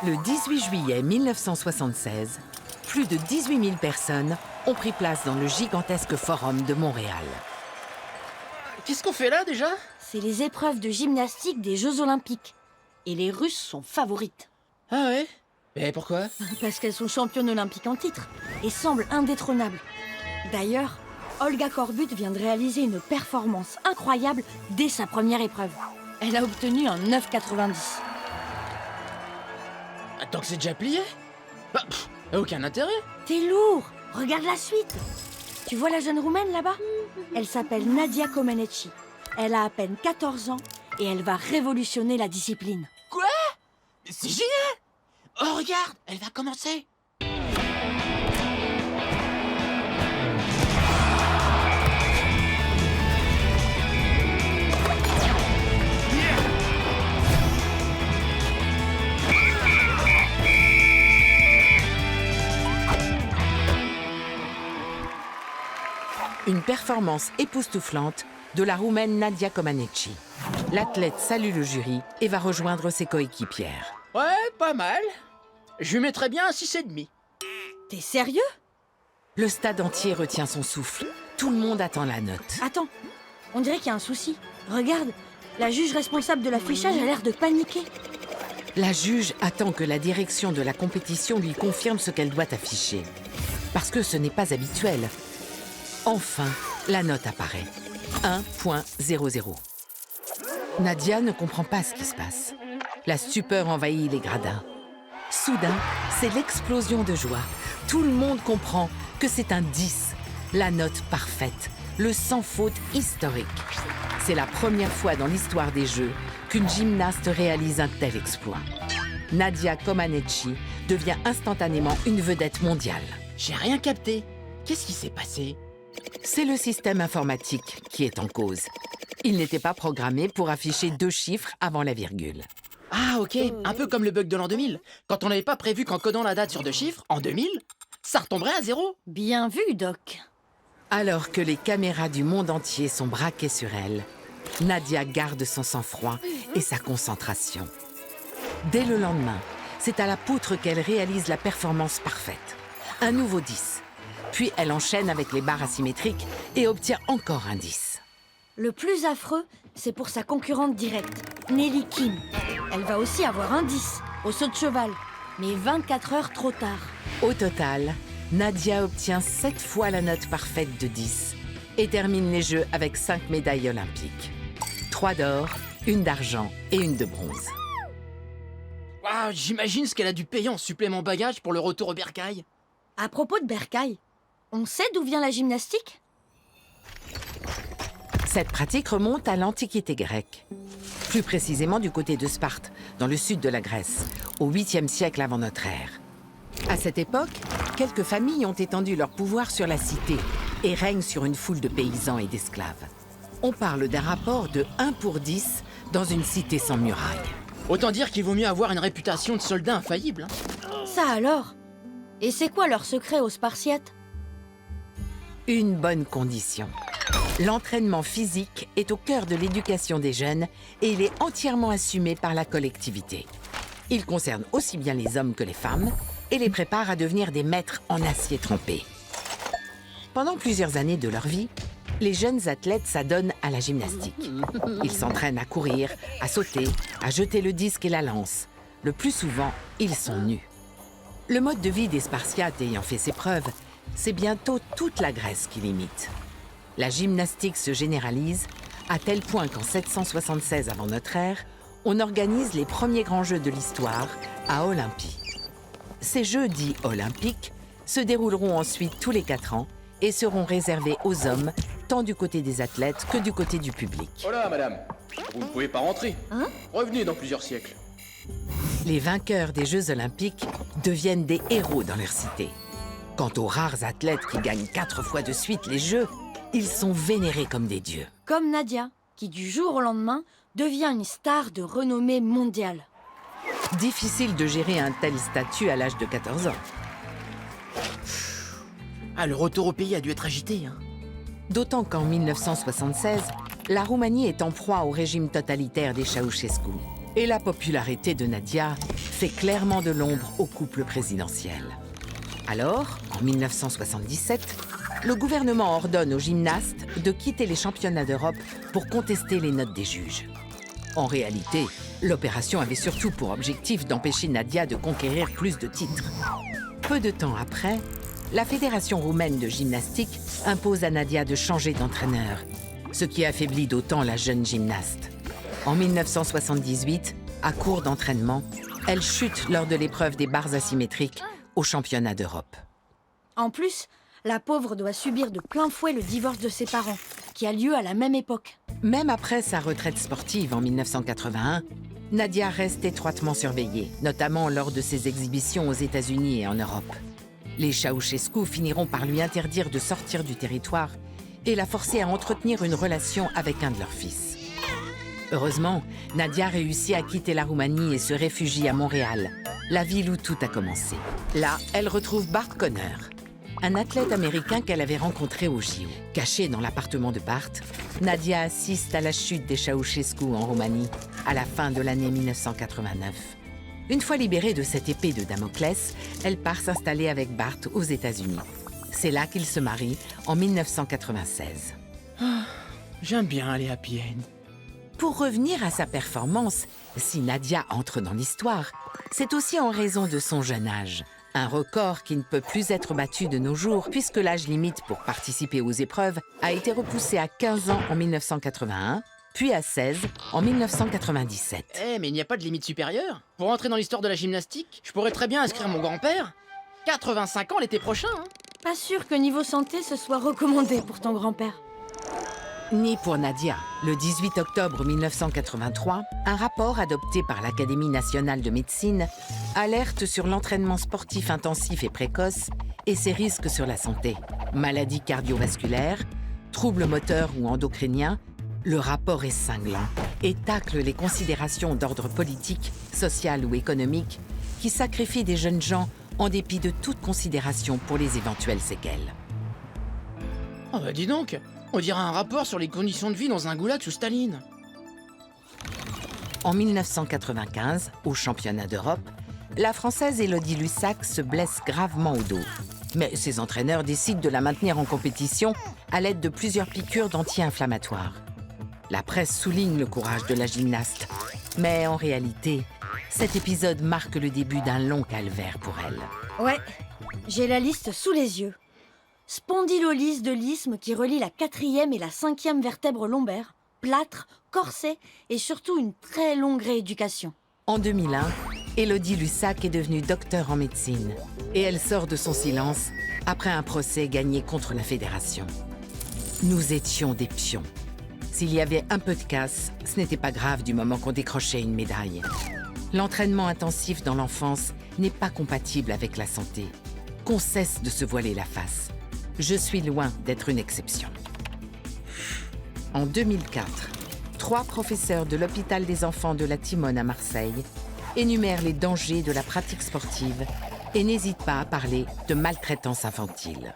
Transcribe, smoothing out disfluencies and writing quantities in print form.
Le 18 juillet 1976, plus de 18 000 personnes ont pris place dans le gigantesque forum de Montréal. Qu'est-ce qu'on fait là déjà? C'est les épreuves de gymnastique des Jeux Olympiques. Et les Russes sont favorites. Ah ouais? Mais pourquoi? Parce qu'elles sont championnes olympiques en titre et semblent indétrônables. D'ailleurs, Olga Korbut vient de réaliser une performance incroyable dès sa première épreuve. Elle a obtenu un 9,90. Attends que c'est déjà plié? Bah, aucun intérêt. T'es lourd! Regarde la suite! Tu vois la jeune Roumaine là-bas? Elle s'appelle Nadia Comaneci. Elle a à peine 14 ans et elle va révolutionner la discipline. Quoi? Mais c'est génial! Oh regarde, elle va commencer. Une performance époustouflante de la Roumaine Nadia Comaneci. L'athlète salue le jury et va rejoindre ses coéquipières. Ouais, pas mal. Je lui mettrais bien un 6,5. T'es sérieux? Le stade entier retient son souffle. Tout le monde attend la note. Attends, on dirait qu'il y a un souci. Regarde, la juge responsable de l'affichage a l'air de paniquer. La juge attend que la direction de la compétition lui confirme ce qu'elle doit afficher. Parce que ce n'est pas habituel. Enfin, la note apparaît. 1,00. Nadia ne comprend pas ce qui se passe. La stupeur envahit les gradins. Soudain, c'est l'explosion de joie. Tout le monde comprend que c'est un 10, la note parfaite, le sans faute historique. C'est la première fois dans l'histoire des Jeux qu'une gymnaste réalise un tel exploit. Nadia Comaneci devient instantanément une vedette mondiale. J'ai rien capté. Qu'est-ce qui s'est passé? C'est le système informatique qui est en cause. Il n'était pas programmé pour afficher 2 chiffres avant la virgule. Ah ok, un peu comme le bug de l'an 2000. Quand on n'avait pas prévu qu'en codant la date sur 2 chiffres, en 2000, ça retomberait à 0. Bien vu, Doc. Alors que les caméras du monde entier sont braquées sur elle, Nadia garde son sang-froid et sa concentration. Dès le lendemain, c'est à la poutre qu'elle réalise la performance parfaite. Un nouveau 10. Puis elle enchaîne avec les barres asymétriques et obtient encore un 10. Le plus affreux, c'est pour sa concurrente directe, Nelly Kim. Elle va aussi avoir un 10 au saut de cheval, mais 24 heures trop tard. Au total, Nadia obtient 7 fois la note parfaite de 10 et termine les Jeux avec 5 médailles olympiques. 3 d'or, 1 d'argent et 1 de bronze. Waouh, j'imagine ce qu'elle a dû payer en supplément bagage pour le retour au bercail. À propos de bercail, on sait d'où vient la gymnastique? Cette pratique remonte à l'Antiquité grecque. Plus précisément du côté de Sparte, dans le sud de la Grèce, au 8e siècle avant notre ère. À cette époque, quelques familles ont étendu leur pouvoir sur la cité et règnent sur une foule de paysans et d'esclaves. On parle d'un rapport de 1 pour 10 dans une cité sans murailles. Autant dire qu'il vaut mieux avoir une réputation de soldat infaillible. Ça alors? Et c'est quoi leur secret aux Spartiates? Une bonne condition. L'entraînement physique est au cœur de l'éducation des jeunes et il est entièrement assumé par la collectivité. Il concerne aussi bien les hommes que les femmes et les prépare à devenir des maîtres en acier trempé. Pendant plusieurs années de leur vie, les jeunes athlètes s'adonnent à la gymnastique. Ils s'entraînent à courir, à sauter, à jeter le disque et la lance. Le plus souvent, ils sont nus. Le mode de vie des Spartiates ayant fait ses preuves, c'est bientôt toute la Grèce qui l'imite. La gymnastique se généralise à tel point qu'en 776 avant notre ère, on organise les premiers grands jeux de l'histoire à Olympie. Ces jeux dits olympiques se dérouleront ensuite tous les 4 ans et seront réservés aux hommes, tant du côté des athlètes que du côté du public. Hola, madame. Vous ne pouvez pas rentrer. Hein? Revenez dans plusieurs siècles. Les vainqueurs des Jeux olympiques deviennent des héros dans leur cité. Quant aux rares athlètes qui gagnent 4 fois de suite les Jeux, ils sont vénérés comme des dieux. Comme Nadia, qui du jour au lendemain devient une star de renommée mondiale. Difficile de gérer un tel statut à l'âge de 14 ans. Ah, le retour au pays a dû être agité, hein. D'autant qu'en 1976, la Roumanie est en proie au régime totalitaire des Ceausescu. Et la popularité de Nadia fait fait clairement de l'ombre au couple présidentiel. Alors, en 1977, le gouvernement ordonne aux gymnastes de quitter les championnats d'Europe pour contester les notes des juges. En réalité, l'opération avait surtout pour objectif d'empêcher Nadia de conquérir plus de titres. Peu de temps après, la Fédération roumaine de gymnastique impose à Nadia de changer d'entraîneur, ce qui affaiblit d'autant la jeune gymnaste. En 1978, à court d'entraînement, elle chute lors de l'épreuve des barres asymétriques aux championnats d'Europe. En plus, la pauvre doit subir de plein fouet le divorce de ses parents, qui a lieu à la même époque. Même après sa retraite sportive en 1981, Nadia reste étroitement surveillée, notamment lors de ses exhibitions aux États-Unis et en Europe. Les Ceausescu finiront par lui interdire de sortir du territoire et la forcer à entretenir une relation avec un de leurs fils. Heureusement, Nadia réussit à quitter la Roumanie et se réfugie à Montréal, la ville où tout a commencé. Là, elle retrouve Bart Conner, un athlète américain qu'elle avait rencontré au JO. Cachée dans l'appartement de Bart, Nadia assiste à la chute des Ceausescu en Roumanie à la fin de l'année 1989. Une fois libérée de cette épée de Damoclès, elle part s'installer avec Bart aux États-Unis. C'est là qu'ils se marient en 1996. J'aime bien aller happy end. Pour revenir à sa performance, si Nadia entre dans l'histoire, c'est aussi en raison de son jeune âge. Un record qui ne peut plus être battu de nos jours puisque l'âge limite pour participer aux épreuves a été repoussé à 15 ans en 1981, puis à 16 en 1997. Mais il n'y a pas de limite supérieure. Pour entrer dans l'histoire de la gymnastique, je pourrais très bien inscrire mon grand-père. 85 ans l'été prochain, hein. Pas sûr que niveau santé, ce soit recommandé pour ton grand-père. Ni pour Nadia. Le 18 octobre 1983, un rapport adopté par l'Académie nationale de médecine alerte sur l'entraînement sportif intensif et précoce et ses risques sur la santé. Maladies cardiovasculaires, troubles moteurs ou endocriniens, le rapport est cinglant et tacle les considérations d'ordre politique, social ou économique qui sacrifient des jeunes gens en dépit de toute considération pour les éventuelles séquelles. Oh bah dis donc, on dirait un rapport sur les conditions de vie dans un goulag sous Staline. En 1995, au championnat d'Europe, la Française Élodie Lussac se blesse gravement au dos. Mais ses entraîneurs décident de la maintenir en compétition à l'aide de plusieurs piqûres d'anti-inflammatoires. La presse souligne le courage de la gymnaste. Mais en réalité, cet épisode marque le début d'un long calvaire pour elle. Ouais, j'ai la liste sous les yeux. Spondylolyse de l'isthme qui relie la 4e et la 5e vertèbre lombaire, plâtre, corset et surtout une très longue rééducation. En 2001, Élodie Lussac est devenue docteure en médecine et elle sort de son silence après un procès gagné contre la fédération. Nous étions des pions. S'il y avait un peu de casse, ce n'était pas grave du moment qu'on décrochait une médaille. L'entraînement intensif dans l'enfance n'est pas compatible avec la santé. Qu'on cesse de se voiler la face. Je suis loin d'être une exception. En 2004, 3 professeurs de l'hôpital des enfants de la Timone à Marseille énumèrent les dangers de la pratique sportive et n'hésitent pas à parler de maltraitance infantile.